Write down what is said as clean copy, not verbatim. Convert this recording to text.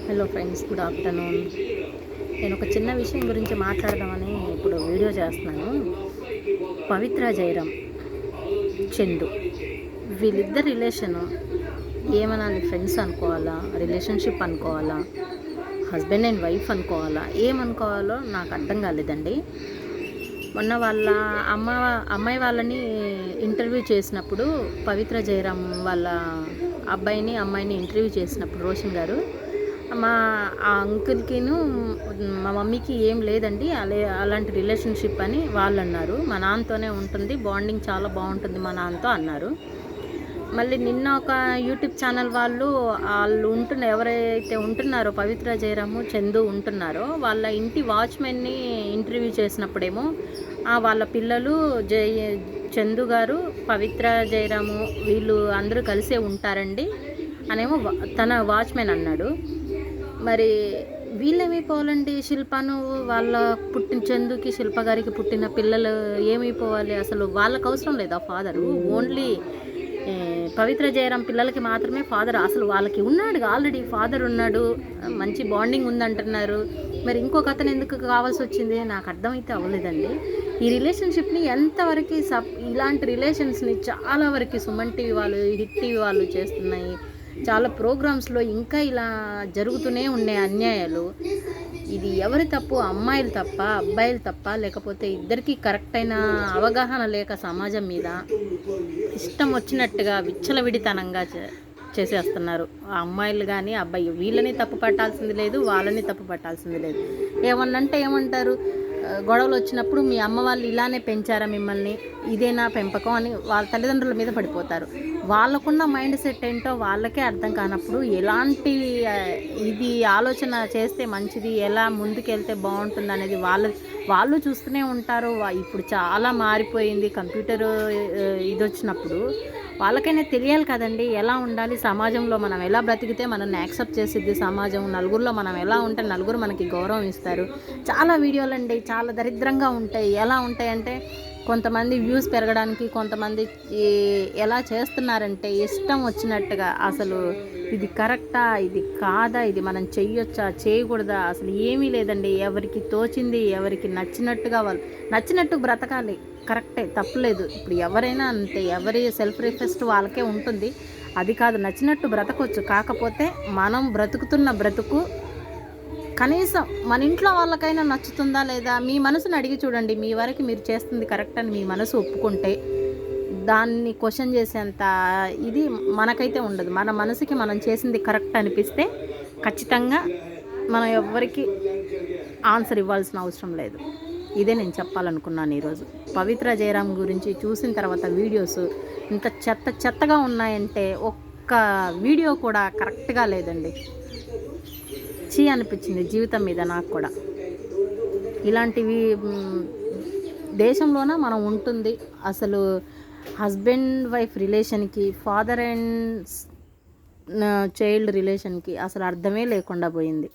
Hello friends, good afternoon. నేను ఒక చిన్న విషయం గురించి మాట్లాడదామని ఇప్పుడు వీడియో చేస్తున్నాను. పవిత్ర జయరాం, చందు, వీళ్ళిద్దరు రిలేషను ఏమనాలి? ఫ్రెండ్స్ అనుకోవాలా, రిలేషన్షిప్ అనుకోవాలా, హస్బెండ్ అండ్ వైఫ్ అనుకోవాలా, ఏమనుకోవాలో నాకు అర్థం కాలేదండి. మొన్న వాళ్ళ అమ్మాయి వాళ్ళని ఇంటర్వ్యూ చేసినప్పుడు, పవిత్ర జయరాం వాళ్ళ అమ్మాయిని ఇంటర్వ్యూ చేసినప్పుడు రోషన్ గారు, మా అంకుల్కిను మా మమ్మీకి ఏం లేదండి అలాంటి రిలేషన్షిప్ అని వాళ్ళు అన్నారు. మా నాన్నతోనే ఉంటుంది, బాండింగ్ చాలా బాగుంటుంది మా నాన్నతో అన్నారు. మళ్ళీ నిన్న ఒక యూట్యూబ్ ఛానల్ వాళ్ళు ఎవరైతే ఉంటున్నారో పవిత్ర జయరాము, చందు ఉంటున్నారో వాళ్ళ ఇంటి వాచ్మెన్ని ఇంటర్వ్యూ చేసినప్పుడేమో వాళ్ళ పిల్లలు చందు గారు, పవిత్ర జయరాము వీళ్ళు అందరూ కలిసే ఉంటారండి అనేమో తన వాచ్మెన్ అన్నాడు. మరి వీళ్ళేమైపోవాలండి? శిల్పను వాళ్ళ చందుకి, శిల్ప గారికి పుట్టిన పిల్లలు ఏమైపోవాలి? అసలు వాళ్ళకు అవసరం లేదా ఫాదరు? ఓన్లీ పవిత్ర జయరాం పిల్లలకి మాత్రమే ఫాదర్. అసలు వాళ్ళకి ఉన్నాడు, ఆల్రెడీ ఫాదర్ ఉన్నాడు, మంచి బాండింగ్ ఉందంటున్నారు. మరి ఇంకొక అతను ఎందుకు కావాల్సి వచ్చింది? నాకు అర్థమైతే అవ్వలేదండి. ఈ రిలేషన్షిప్ని ఎంతవరకు ఇలాంటి రిలేషన్స్ని చాలా వరకు సుమన్ టీవీ వాళ్ళు, హిట్ టీవీ వాళ్ళు చేస్తున్నాయి. చాలా ప్రోగ్రామ్స్లో ఇంకా ఇలా జరుగుతూనే ఉన్నాయి అన్యాయాలు. ఇది ఎవరి తప్పు? అమ్మాయిలు తప్ప, అబ్బాయిలు తప్ప, లేకపోతే ఇద్దరికీ కరెక్ట్ అయిన అవగాహన లేక సమాజం మీద ఇష్టం వచ్చినట్టుగా విచ్చలవిడితనంగా చేసేస్తున్నారు. ఆ అమ్మాయిలు కానీ అబ్బాయి వీళ్ళని తప్పు పట్టాల్సింది లేదు, వాళ్ళని తప్పు పట్టాల్సింది లేదు. ఏమన్నంటే ఏమంటారు? గొడవలు వచ్చినప్పుడు మీ అమ్మ వాళ్ళు ఇలానే పెంచారా మిమ్మల్ని, ఇదేనా పెంపకం అని వాళ్ళ తల్లిదండ్రుల మీద పడిపోతారు. వాళ్ళకున్న మైండ్ సెట్ ఏంటో వాళ్ళకే అర్థం కానప్పుడు ఎలాంటి ఇది ఆలోచన చేస్తే మంచిది, ఎలా ముందుకెళ్తే బాగుంటుంది అనేది వాళ్ళు చూస్తూనే ఉంటారు. ఇప్పుడు చాలా మారిపోయింది కంప్యూటర్ ఇది వచ్చినప్పుడు. వాళ్ళకైనా తెలియాలి కదండి ఎలా ఉండాలి, సమాజంలో మనం ఎలా బ్రతికితే మనల్ని యాక్సెప్ట్ చేసిద్ది సమాజం, నలుగురిలో మనం ఎలా ఉంటే నలుగురు మనకి గౌరవం ఇస్తారు. చాలా వీడియోలు అండి చాలా దరిద్రంగా ఉంటాయి. ఎలా ఉంటాయంటే కొంతమంది వ్యూస్ పెరగడానికి, కొంతమంది ఎలా చేస్తున్నారంటే ఇష్టం వచ్చినట్టుగా, అసలు ఇది కరెక్టా, ఇది కాదా, ఇది మనం చెయ్యొచ్చా, చేయకూడదా, అసలు ఏమీ లేదండి. ఎవరికి తోచింది, ఎవరికి నచ్చినట్టుగా వాళ్ళు నచ్చినట్టు బ్రతకాలి, కరెక్టే, తప్పులేదు. ఇప్పుడు ఎవరైనా అంతే, ఎవరి సెల్ఫ్ రిఫెస్ట్ వాళ్ళకే ఉంటుంది. అది కాదు, నచ్చినట్టు బ్రతకొచ్చు. కాకపోతే మనం బ్రతుకుతున్న బ్రతుకు కనీసం మన ఇంట్లో వాళ్ళకైనా నచ్చుతుందా లేదా? మీ మనసుని అడిగి చూడండి. మీ వరకు మీరు చేస్తుంది కరెక్ట్ అని మీ మనసు ఒప్పుకుంటే దాన్ని క్వశ్చన్ చేసేంత ఇది మనకైతే ఉండదు. మన మనసుకి మనం చేసింది కరెక్ట్ అనిపిస్తే ఖచ్చితంగా మనం ఎవ్వరికి ఆన్సర్ ఇవ్వాల్సిన అవసరం లేదు. ఇదే నేను చెప్పాలనుకున్నాను ఈరోజు. పవిత్ర జయరాం గురించి చూసిన తర్వాత వీడియోస్ ఇంత చెత్తగా ఉన్నాయంటే ఒక్క వీడియో కూడా కరెక్ట్గా లేదండి. చీ అనిపించింది జీవితం మీద నాకు కూడా. ఇలాంటివి దేశంలోన మనం ఉంటుంది. అసలు హస్బెండ్ వైఫ్ రిలేషన్కి, ఫాదర్ అండ్ చైల్డ్ రిలేషన్కి అసలు అర్థమే లేకుండా పోయింది.